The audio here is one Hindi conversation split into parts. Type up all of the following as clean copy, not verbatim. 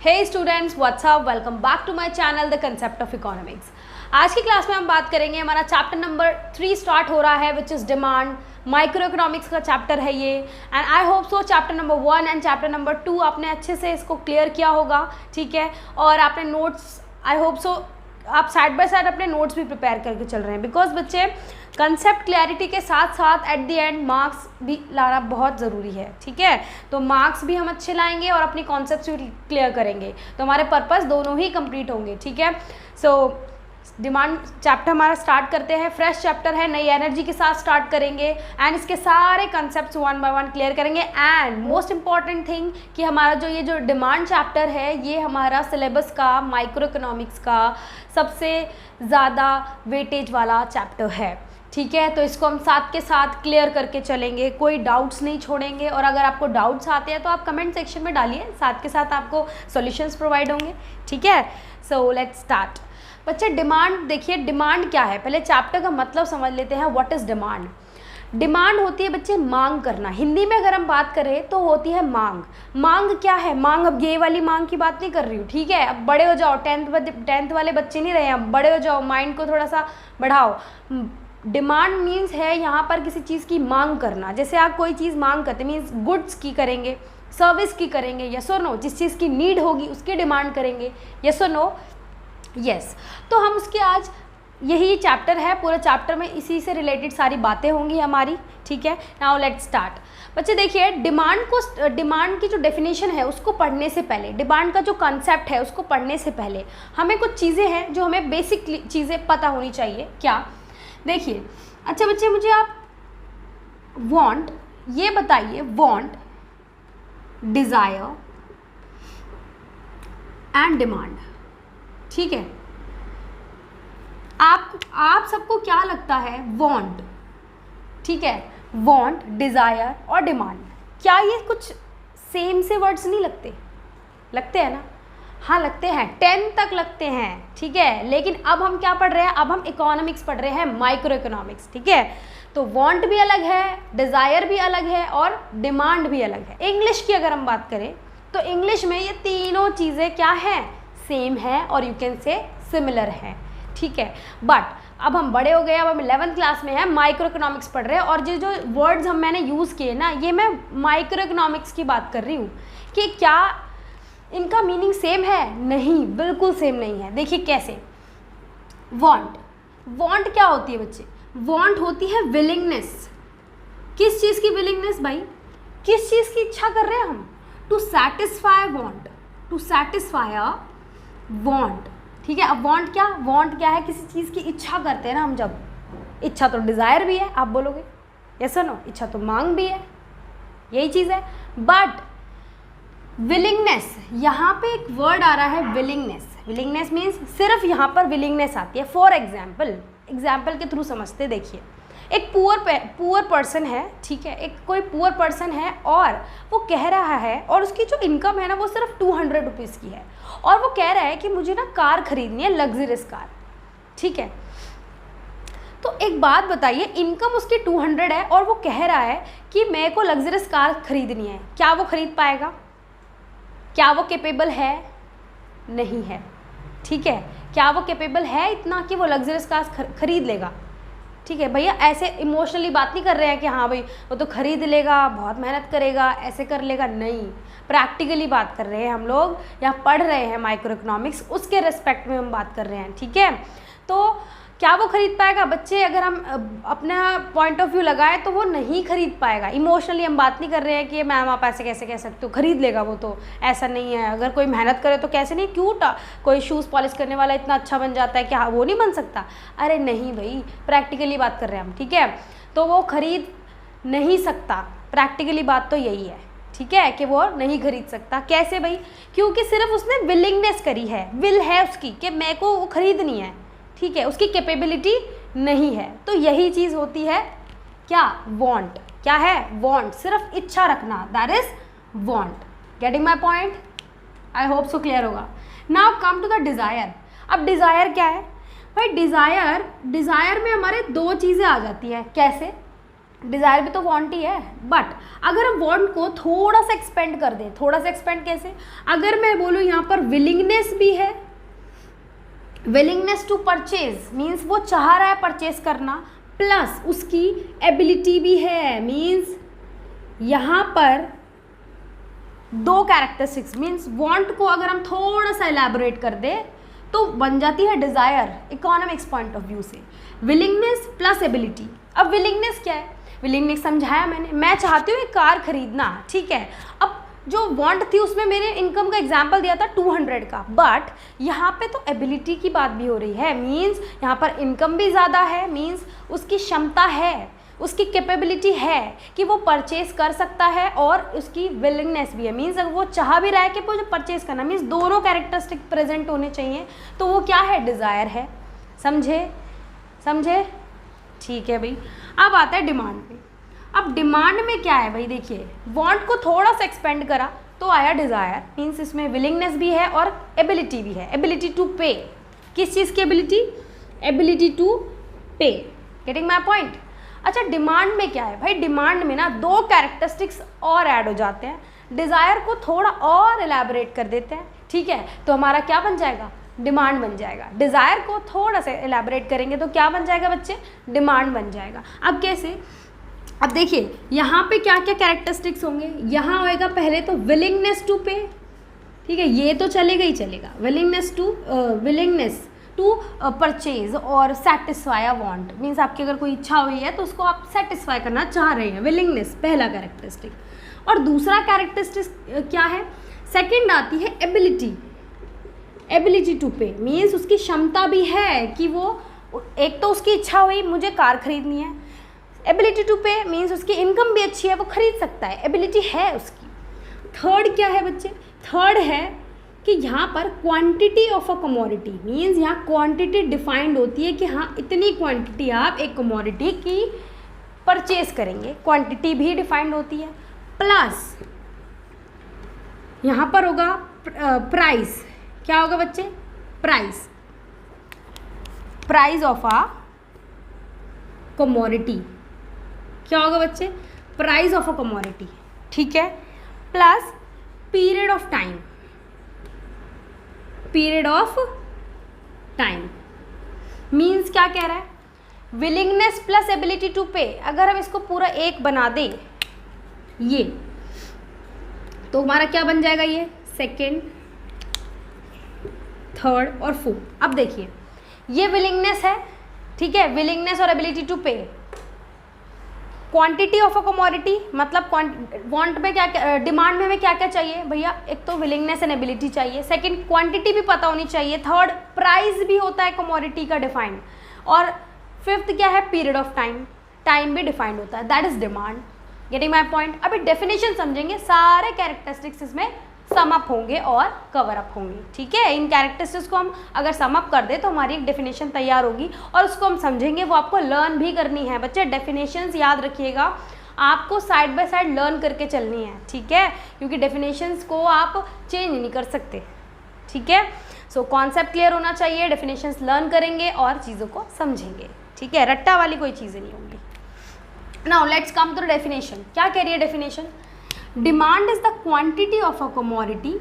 Hey students, what's up, welcome back to my channel the concept of economics. आज की क्लास में हम बात करेंगे, हमारा चैप्टर नंबर 3 स्टार्ट हो रहा है which is demand. Micro economics का चैप्टर है ये, and I hope so chapter number 1 and chapter number 2 आपने अच्छे से इसको क्लियर किया होगा, ठीक है। और आपने नोट्स, आई होप सो आप साइड बाय साइड अपने नोट्स भी प्रिपेयर करके चल रहे हैं, बिकॉज बच्चे कंसेप्ट क्लैरिटी के साथ साथ एट द एंड मार्क्स भी लाना बहुत ज़रूरी है, ठीक है। तो मार्क्स भी हम अच्छे लाएंगे और अपनी कॉन्सेप्ट्स भी क्लियर करेंगे, तो हमारे पर्पस दोनों ही कंप्लीट होंगे, ठीक है। सो डिमांड चैप्टर हमारा स्टार्ट करते हैं। फ्रेश चैप्टर है, नई एनर्जी के साथ स्टार्ट करेंगे एंड इसके सारे concepts one by one clear करेंगे। एंड मोस्ट इंपॉर्टेंट थिंग कि हमारा जो डिमांड चैप्टर है ये हमारा सिलेबस का, माइक्रो इकोनॉमिक्स का सबसे ज़्यादा वेटेज वाला चैप्टर है, ठीक है। तो इसको हम साथ के साथ क्लियर करके चलेंगे, कोई डाउट्स नहीं छोड़ेंगे। और अगर आपको डाउट्स आते हैं तो आप कमेंट सेक्शन में डालिए, साथ के साथ आपको सॉल्यूशंस प्रोवाइड होंगे, ठीक है। So let's start. बच्चे डिमांड देखिए, डिमांड क्या है, पहले चैप्टर का मतलब समझ लेते हैं। What is demand? डिमांड होती है बच्चे मांग करना। हिंदी में अगर हम बात करें तो होती है मांग। मांग क्या है? मांग, अब ये वाली मांग की बात नहीं कर रही हूँ, ठीक है। अब बड़े हो जाओ, टेंथ वाले बच्चे नहीं रहे, अब बड़े हो जाओ, माइंड को थोड़ा सा बढ़ाओ। डिमांड मीन्स है यहाँ पर किसी चीज़ की मांग करना। जैसे आप कोई चीज़ मांग करते मीन्स गुड्स की करेंगे, सर्विस की करेंगे, यस और नो। जिस चीज़ की नीड होगी उसकी डिमांड करेंगे, यस और नो। यस, तो हम उसके आज यही चैप्टर है, पूरा चैप्टर में इसी से रिलेटेड सारी बातें होंगी हमारी, ठीक है। Now let's start. बच्चे देखिए, डिमांड की जो डेफिनेशन है उसको पढ़ने से पहले, डिमांड का जो कॉन्सेप्ट है उसको पढ़ने से पहले हमें कुछ चीज़ें हैं जो हमें बेसिक चीज़ें पता होनी चाहिए। क्या? देखिए, अच्छा बच्चे मुझे आप वांट ये बताइए, वांट, डिज़ायर एंड डिमांड, ठीक है। आप सबको क्या लगता है? वांट, ठीक है, वांट, डिज़ायर और डिमांड, क्या ये कुछ सेम से वर्ड्स नहीं लगते? लगते हैं ना? हाँ लगते हैं, 10 तक लगते हैं, ठीक है। लेकिन अब हम क्या पढ़ रहे हैं? अब हम इकोनॉमिक्स पढ़ रहे हैं, माइक्रो इकोनॉमिक्स, ठीक है। तो वांट भी अलग है, डिज़ायर भी अलग है और डिमांड भी अलग है। इंग्लिश की अगर हम बात करें तो इंग्लिश में ये तीनों चीज़ें क्या हैं? सेम है और यू कैन से सिमिलर है, ठीक है। बट अब हम बड़े हो गए, अब हम 11th क्लास में हैं, माइक्रो इकोनॉमिक्स पढ़ रहे हैं, और जो वर्ड्स मैंने यूज़ किए ना, ये मैं माइक्रो इकोनॉमिक्स की बात कर रही हूँ कि क्या इनका मीनिंग सेम है? नहीं, बिल्कुल सेम नहीं है। देखिए कैसे। वांट क्या होती है बच्चे? वांट होती है विलिंगनेस। किस चीज़ की विलिंगनेस भाई? किस चीज़ की इच्छा कर रहे हैं हम? To satisfy want, to satisfy a want, ठीक है। अब वांट क्या है? किसी चीज़ की इच्छा करते हैं ना हम। जब इच्छा तो डिज़ायर भी है, आप बोलोगे यस और नो। इच्छा तो मांग भी है, यही चीज़ है। बट विलिंगनेस, यहाँ पे एक वर्ड आ रहा है विलिंगनेस। विलिंगनेस मीन्स सिर्फ यहाँ पर विलिंगनेस आती है। फॉर एग्जाम्पल के थ्रू समझते। देखिए, एक पुअर पर्सन है, ठीक है, एक कोई पुअर पर्सन है और वो कह रहा है, और उसकी जो इनकम है ना वो सिर्फ 200 रुपीज़ की है, और वो कह रहा है कि मुझे ना कार खरीदनी है, लग्जरियस कार, ठीक है। तो एक बात बताइए, इनकम उसकी 200 है और वो कह रहा है कि मेरे को लग्जरियस कार खरीदनी है, क्या वो खरीद पाएगा? क्या वो कैपेबल है? नहीं है, ठीक है। क्या वो कैपेबल है इतना कि वो लग्जरियस कार खरीद लेगा? ठीक है भैया, ऐसे इमोशनली बात नहीं कर रहे हैं कि हाँ भाई वो तो खरीद लेगा, बहुत मेहनत करेगा, ऐसे कर लेगा, नहीं। प्रैक्टिकली बात कर रहे हैं हम लोग, यहाँ पढ़ रहे हैं माइक्रो इकोनॉमिक्स, उसके रेस्पेक्ट में हम बात कर रहे हैं, ठीक है। तो क्या वो खरीद पाएगा? बच्चे अगर हम अपना पॉइंट ऑफ व्यू लगाएं तो वो नहीं खरीद पाएगा। इमोशनली हम बात नहीं कर रहे हैं कि मैम आप ऐसे कैसे कह सकते हो, खरीद लेगा वो तो, ऐसा नहीं है। अगर कोई मेहनत करे तो कैसे नहीं, क्यूट कोई शूज़ पॉलिश करने वाला इतना अच्छा बन जाता है, क्या वो नहीं बन सकता? अरे नहीं भाई, प्रैक्टिकली बात कर रहे हैं हम, ठीक है। तो वो खरीद नहीं सकता, प्रैक्टिकली बात तो यही है, ठीक है, कि वो नहीं खरीद सकता। कैसे भाई? क्योंकि सिर्फ उसने विलिंगनेस करी है, विल है उसकी कि मेरे को वो खरीदनी है, ठीक है, उसकी कैपेबिलिटी नहीं है। तो यही चीज़ होती है क्या? वांट। क्या है? वांट, सिर्फ इच्छा रखना, that is want. Getting my point? I hope so clear होगा। Now come to the desire. अब डिज़ायर क्या है भाई? डिज़ायर में हमारे दो चीज़ें आ जाती हैं। कैसे? डिज़ायर भी तो वांट ही है, बट अगर हम वांट को थोड़ा सा एक्सपेंड कर दें, थोड़ा सा एक्सपेंड कैसे, अगर मैं बोलूँ यहाँ पर विलिंगनेस भी है, विलिंगनेस टू परचेज मीन्स वो चाह रहा है परचेज करना, प्लस उसकी एबिलिटी भी है, मीन्स यहाँ पर दो कैरेक्टरिस्टिक्स, मीन्स वांट को अगर हम थोड़ा सा एलैबोरेट कर दे तो बन जाती है desire economics point of view से, विलिंगनेस प्लस एबिलिटी। अब विलिंगनेस क्या है, विलिंगनेस समझाया मैंने, मैं चाहती हूँ एक कार खरीदना, ठीक है। अब जो वांट थी उसमें मैंने इनकम का एग्जांपल दिया था 200 का, बट यहाँ पे तो एबिलिटी की बात भी हो रही है, मींस यहाँ पर इनकम भी ज़्यादा है, मींस उसकी क्षमता है, उसकी कैपेबिलिटी है कि वो परचेज कर सकता है, और उसकी विलिंगनेस भी है, मींस अगर वो चाह भी रहा है कि वो परचेज करना, मींस दोनों कैरेक्टरिस्टिक प्रेजेंट होने चाहिए, तो वो क्या है, डिज़ायर है। समझे समझे, ठीक है भाई। अब आता है डिमांड पे। अब डिमांड में क्या है भाई, देखिए वांट को थोड़ा सा एक्सपेंड करा तो आया डिज़ायर, मीन्स इसमें विलिंगनेस भी है और एबिलिटी भी है, एबिलिटी टू पे। किस चीज़ की एबिलिटी, एबिलिटी टू पे, गेटिंग माई पॉइंट। अच्छा डिमांड में क्या है भाई, डिमांड में ना दो कैरेक्टरिस्टिक्स और ऐड हो जाते हैं, डिज़ायर को थोड़ा और एलैबोरेट कर देते हैं, ठीक है, तो हमारा क्या बन जाएगा, डिमांड बन जाएगा। डिज़ायर को थोड़ा सा एलैबोरेट करेंगे तो क्या बन जाएगा बच्चे, डिमांड बन जाएगा। अब कैसे, अब देखिए यहाँ पे क्या क्या कैरेक्टरिस्टिक्स होंगे, यहाँ होएगा पहले तो विलिंगनेस टू पे, ठीक है, ये तो चलेगा ही चलेगा, विलिंगनेस टू परचेज और सेटिस्फाई अ वांट, मीन्स आपकी अगर कोई इच्छा हुई है तो उसको आप सेटिस्फाई करना चाह रहे हैं, विलिंगनेस पहला कैरेक्टरिस्टिक। और दूसरा कैरेक्टरिस्टिक क्या है, सेकंड आती है ability, ability to pay, means उसकी क्षमता भी है कि वो, एक तो उसकी इच्छा हुई मुझे कार खरीदनी है, एबिलिटी टू पे मीन्स उसकी इनकम भी अच्छी है, वो खरीद सकता है, एबिलिटी है उसकी। थर्ड क्या है बच्चे, थर्ड है कि यहाँ पर quantity of a commodity, means यहाँ क्वांटिटी डिफाइंड होती है कि हाँ इतनी क्वांटिटी आप एक कमोडिटी की परचेज करेंगे, क्वांटिटी भी डिफाइंड होती है, प्लस यहाँ पर होगा प्राइस, क्या होगा बच्चे, price, price of a commodity, क्या होगा बच्चे, प्राइस ऑफ अ कमोडिटी, ठीक है, plus period of time, period of time, means क्या कह रहा है, विलिंगनेस प्लस एबिलिटी टू पे, अगर हम इसको पूरा एक बना दें ये, तो हमारा क्या बन जाएगा, ये सेकेंड, थर्ड और फोर्थ। अब देखिए ये विलिंगनेस है, ठीक है, विलिंगनेस और एबिलिटी टू पे, क्वांटिटी ऑफ अ कमोडिटी मतलब वांट में क्या, डिमांड में हमें क्या क्या चाहिए भैया, एक तो विलिंगनेस एंड एबिलिटी चाहिए, सेकंड क्वांटिटी भी पता होनी चाहिए, थर्ड प्राइस भी होता है कमोडिटी का डिफाइंड, और फिफ्थ क्या है, पीरियड ऑफ टाइम, टाइम भी डिफाइंड होता है, that is demand. Getting my point. अभी डेफिनेशन समझेंगे, सारे कैरेक्टरिस्टिक्स इसमें सम अप होंगे और कवर अप होंगे, ठीक है। इन कैरेक्टरिस्टिक्स को हम अगर सम अप कर दे तो हमारी एक डेफिनेशन तैयार होगी और उसको हम समझेंगे, वो आपको लर्न भी करनी है बच्चे। डेफिनेशंस याद रखिएगा, आपको साइड बाय साइड लर्न करके चलनी है, ठीक है, क्योंकि डेफिनेशंस को आप चेंज नहीं कर सकते, ठीक है। सो कॉन्सेप्ट क्लियर होना चाहिए, डेफिनेशंस लर्न करेंगे और चीज़ों को समझेंगे, ठीक है, रट्टा वाली कोई चीज़ें नहीं होंगी। Now let's come to definition. क्या कह रही है definition, demand is the quantity of a commodity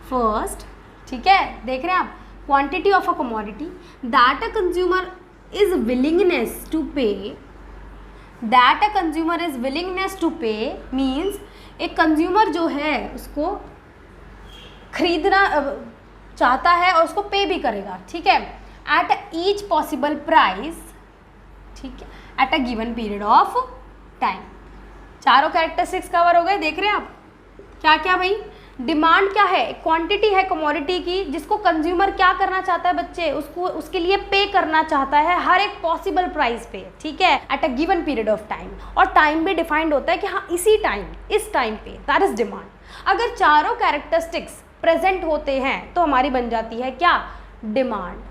first, ठीक है, देख रहे हैं आप, quantity of a commodity that a consumer is willingness to pay, that a consumer is willingness to pay means एक कंज्यूमर जो है उसको खरीदना चाहता है और उसको पे भी करेगा, ठीक है, एट ईच पॉसिबल प्राइस, ठीक है, at a given period of time. चारों कैरेक्टरिस्टिक्स कवर हो गए, देख रहे हैं आप क्या क्या भाई। डिमांड क्या है, क्वांटिटी है कमोडिटी की जिसको कंज्यूमर क्या करना चाहता है बच्चे, उसको उसके लिए पे करना चाहता है हर एक पॉसिबल प्राइस पे, ठीक है, at a given period of time, और टाइम भी डिफाइंड होता है कि हाँ इसी टाइम, इस टाइम पे, दैट इज डिमांड। अगर चारों कैरेक्टरिस्टिक्स प्रेजेंट होते हैं तो हमारी बन जाती है क्या, डिमांड,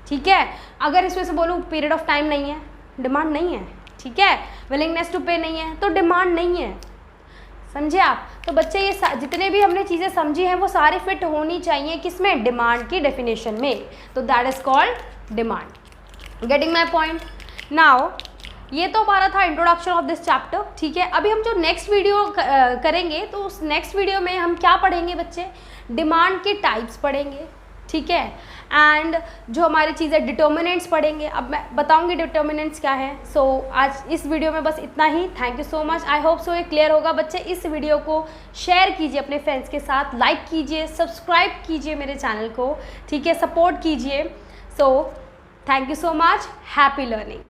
ठीक है। अगर इसमें से बोलूँ पीरियड ऑफ टाइम नहीं है, डिमांड नहीं है, ठीक है, विलिंगनेस टू पे नहीं है तो डिमांड नहीं है, समझे आप। तो बच्चे ये जितने भी हमने चीज़ें समझी हैं वो सारी फिट होनी चाहिए किसमें, डिमांड की डेफिनेशन में, तो that is called demand. Getting my point. Now ये तो हमारा था इंट्रोडक्शन ऑफ दिस चैप्टर, ठीक है। अभी हम जो नेक्स्ट वीडियो करेंगे तो उस नेक्स्ट वीडियो में हम क्या पढ़ेंगे बच्चे, डिमांड के टाइप्स पढ़ेंगे, ठीक है। एंड जो हमारी चीज़ें डिटर्मिनेंट्स पढ़ेंगे, अब मैं बताऊंगी डिटर्मिनेंट्स क्या है। सो आज इस वीडियो में बस इतना ही। Thank you so much. I hope so ये क्लियर होगा बच्चे। इस वीडियो को शेयर कीजिए अपने फ्रेंड्स के साथ, लाइक कीजिए, सब्सक्राइब कीजिए मेरे चैनल को, ठीक है, सपोर्ट कीजिए। So thank you so much, happy learning.